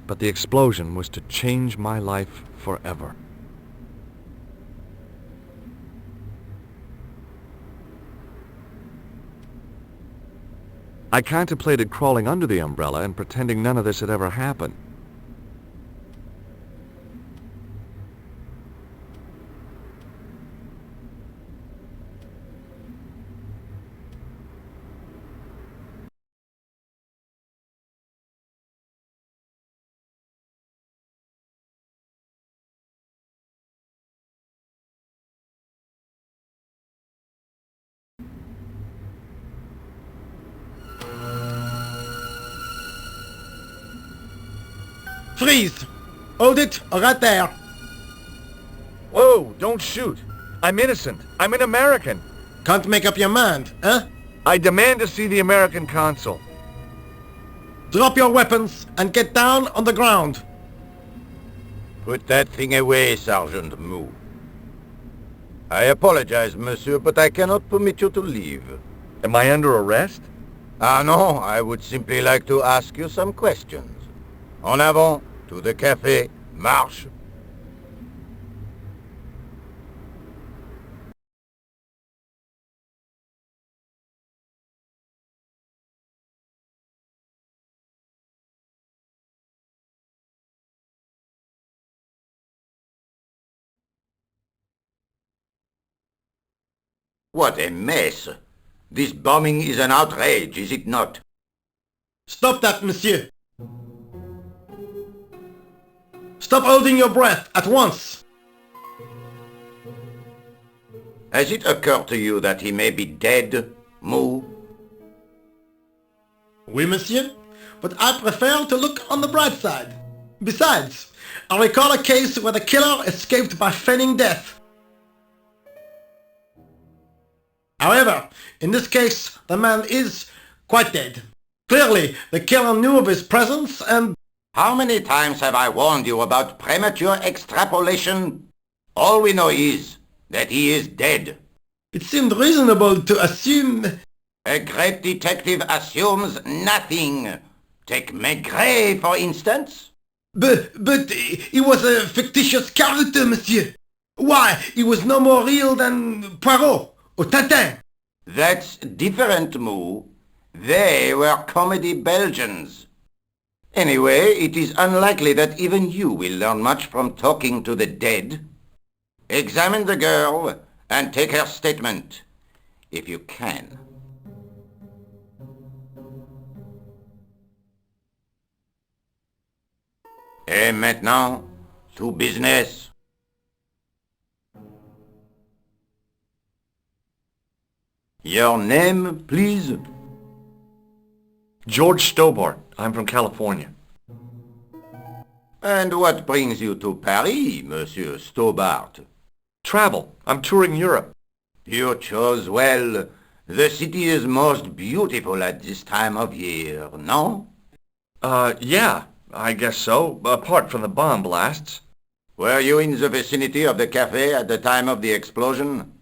but the explosion was to change my life forever. I contemplated crawling under the umbrella and pretending none of this had ever happened. Freeze! Hold it, right there. Whoa, don't shoot. I'm innocent. I'm an American. Can't make up your mind, huh? I demand to see the American consul. Drop your weapons and get down on the ground. Put that thing away, Sergeant Moo. I apologize, monsieur, but I cannot permit you to leave. Am I under arrest? Ah, no, I would simply like to ask you some questions. En avant, to the café, marche. What a mess! This bombing is an outrage, is it not? Stop that, monsieur. Stop holding your breath at once. Has it occurred to you that he may be dead, Moo? Oui, monsieur, but I prefer to look on the bright side. Besides, I recall a case where the killer escaped by feigning death. However, in this case, the man is quite dead. Clearly, the killer knew of his presence and... How many times have I warned you about premature extrapolation? All we know is that he is dead. It seemed reasonable to assume... A great detective assumes nothing. Take Maigret, for instance. But he was a fictitious character, monsieur. Why, he was no more real than Poirot or Tintin. That's different, Moo. They were comedy Belgians. Anyway, it is unlikely that even you will learn much from talking to the dead. Examine the girl and take her statement, if you can. Et maintenant, to business. Your name, please? George Stobart. I'm from California. And what brings you to Paris, Monsieur Stobart? Travel. I'm touring Europe. You chose well. The city is most beautiful at this time of year, no? Yeah, I guess so, apart from the bomb blasts. Were you in the vicinity of the cafe at the time of the explosion?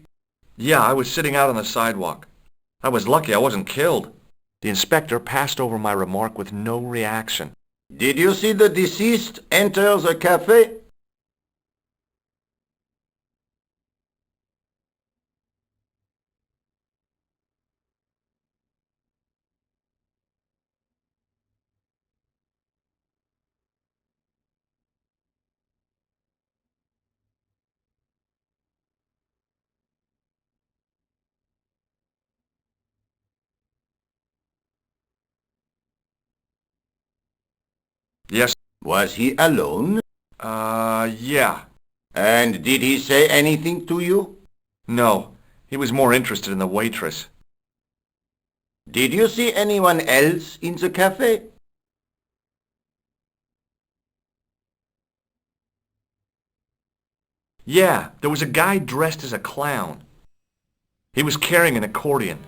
Yeah, I was sitting out on the sidewalk. I was lucky I wasn't killed. The inspector passed over my remark with no reaction. Did you see the deceased enter the cafe? Yes. Was he alone? Yeah. And did he say anything to you? No, he was more interested in the waitress. Did you see anyone else in the cafe? Yeah, there was a guy dressed as a clown. He was carrying an accordion.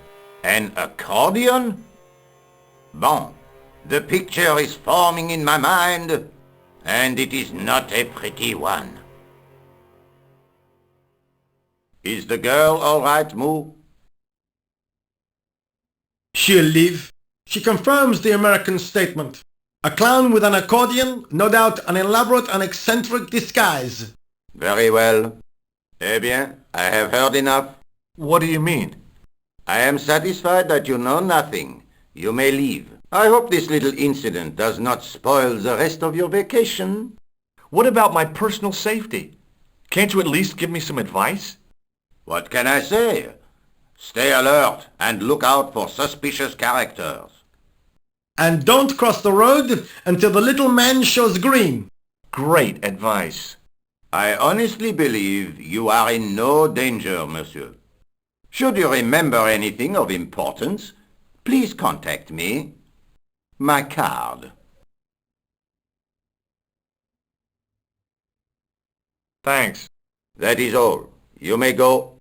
An accordion? Bon, the picture is forming in my mind, and it is not a pretty one. Is the girl all right, Moo? She'll live. She confirms the American statement. A clown with an accordion, no doubt an elaborate and eccentric disguise. Very well. Eh bien, I have heard enough. What do you mean? I am satisfied that you know nothing. You may leave. I hope this little incident does not spoil the rest of your vacation. What about my personal safety? Can't you at least give me some advice? What can I say? Stay alert and look out for suspicious characters. And don't cross the road until the little man shows green. Great advice. I honestly believe you are in no danger, monsieur. Should you remember anything of importance, please contact me. My card. Thanks. That is all. You may go.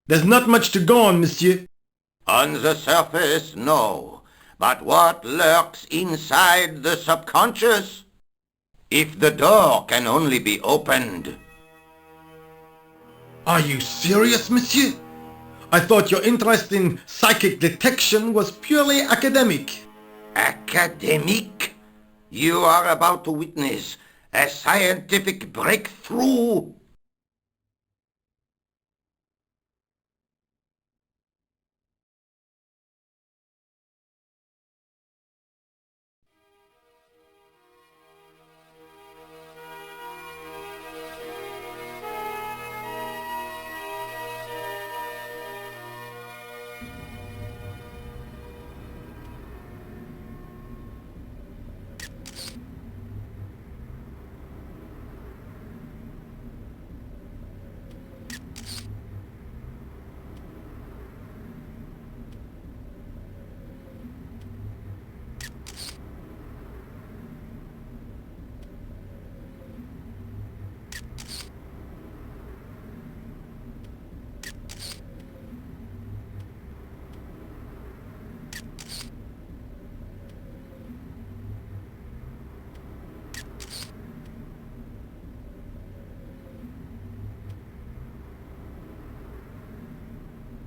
There's not much to go on, monsieur. On the surface, no. But what lurks inside the subconscious? If the door can only be opened. Are you serious, monsieur? I thought your interest in psychic detection was purely academic. Academic? You are about to witness a scientific breakthrough.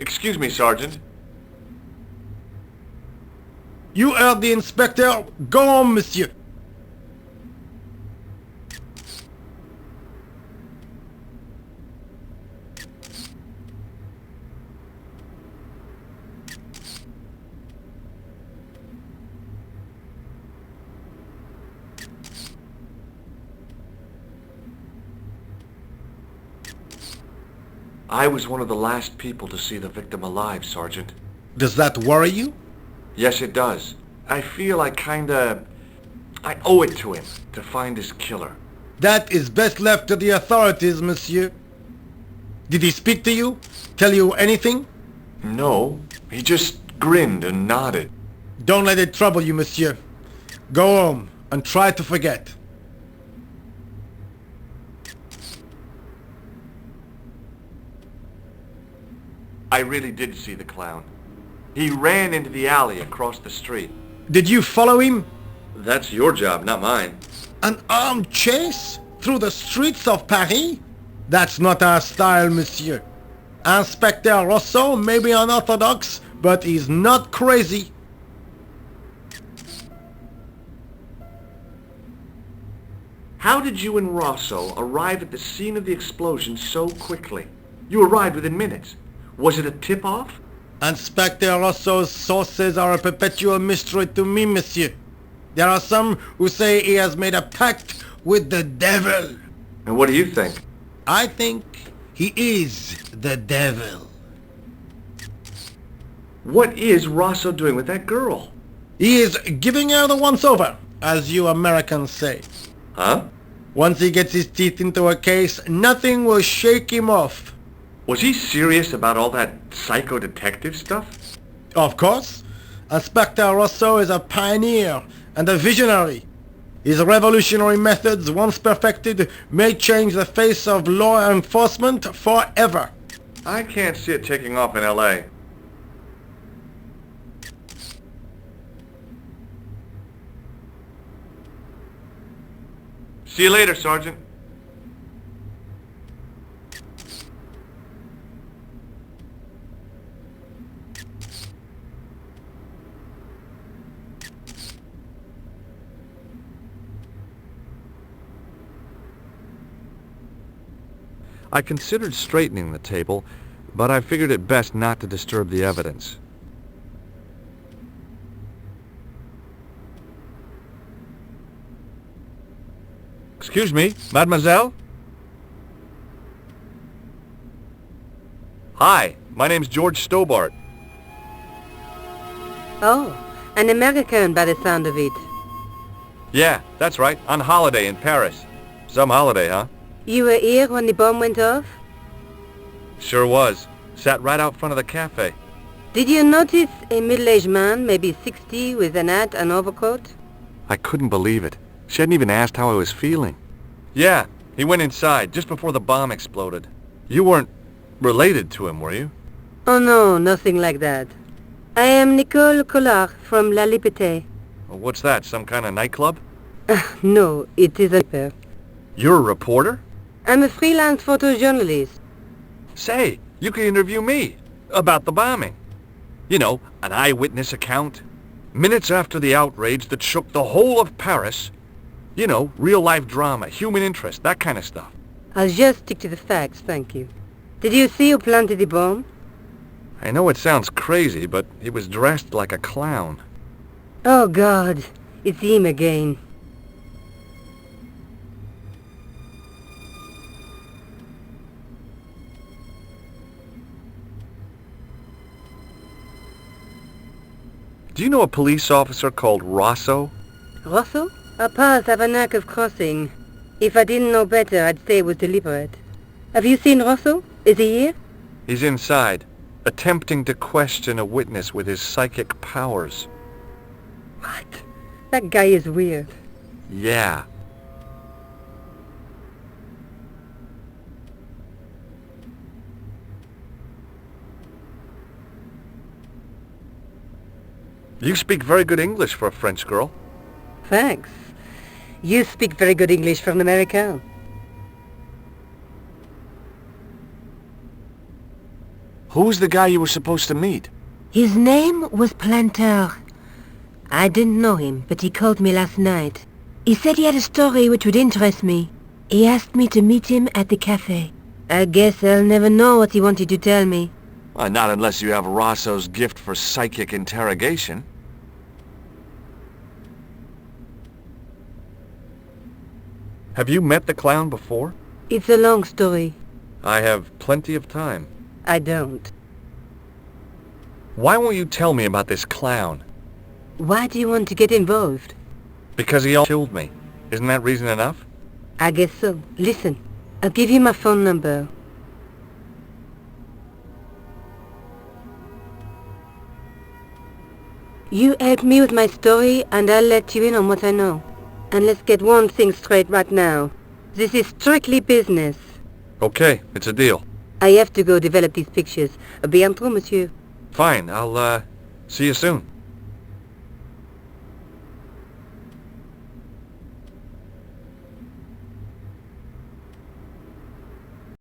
Excuse me, Sergeant. You heard the inspector. Go on, monsieur. I was one of the last people to see the victim alive, Sergeant. Does that worry you? Yes, it does. I feel I owe it to him to find his killer. That is best left to the authorities, monsieur. Did he speak to you? Tell you anything? No, he just grinned and nodded. Don't let it trouble you, monsieur. Go home and try to forget. I really did see the clown. He ran into the alley across the street. Did you follow him? That's your job, not mine. An armed chase? Through the streets of Paris? That's not our style, monsieur. Inspector Rosso may be unorthodox, but he's not crazy. How did you and Rosso arrive at the scene of the explosion so quickly? You arrived within minutes. Was it a tip-off? Inspector Rosso's sources are a perpetual mystery to me, monsieur. There are some who say he has made a pact with the devil. And what do you think? I think he is the devil. What is Rosso doing with that girl? He is giving her the once-over, as you Americans say. Huh? Once he gets his teeth into a case, nothing will shake him off. Was he serious about all that psycho-detective stuff? Of course. Inspector Rosso is a pioneer and a visionary. His revolutionary methods, once perfected, may change the face of law enforcement forever. I can't see it taking off in L.A. See you later, Sergeant. I considered straightening the table, but I figured it best not to disturb the evidence. Excuse me, mademoiselle? Hi, my name's George Stobart. Oh, an American by the sound of it. Yeah, that's right, on holiday in Paris. Some holiday, huh? You were here when the bomb went off? Sure was. Sat right out front of the cafe. Did you notice a middle-aged man, maybe 60, with an hat and overcoat? I couldn't believe it. She hadn't even asked how I was feeling. Yeah, he went inside just before the bomb exploded. You weren't related to him, were you? Oh no, nothing like that. I am Nicole Collard from La Liberté. Well, what's that, some kind of nightclub? No, it is a paper. You're a reporter? I'm a freelance photojournalist. Say, you can interview me about the bombing. You know, an eyewitness account. Minutes after the outrage that shook the whole of Paris. You know, real-life drama, human interest, that kind of stuff. I'll just stick to the facts, thank you. Did you see who planted the bomb? I know it sounds crazy, but he was dressed like a clown. Oh God, it's him again. Do you know a police officer called Rosso? Rosso? Our paths have a knack of crossing. If I didn't know better, I'd say it was deliberate. Have you seen Rosso? Is he here? He's inside, attempting to question a witness with his psychic powers. What? That guy is weird. Yeah. You speak very good English for a French girl. Thanks. You speak very good English for an American. Who's the guy you were supposed to meet? His name was Planter. I didn't know him, but he called me last night. He said he had a story which would interest me. He asked me to meet him at the cafe. I guess I'll never know what he wanted to tell me. Well, not unless you have Rosso's gift for psychic interrogation. Have you met the clown before? It's a long story. I have plenty of time. I don't. Why won't you tell me about this clown? Why do you want to get involved? Because he all killed me. Isn't that reason enough? I guess so. Listen, I'll give you my phone number. You help me with my story and I'll let you in on what I know. And let's get one thing straight right now. This is strictly business. Okay, it's a deal. I have to go develop these pictures. À bientôt, monsieur. Fine, I'll, see you soon.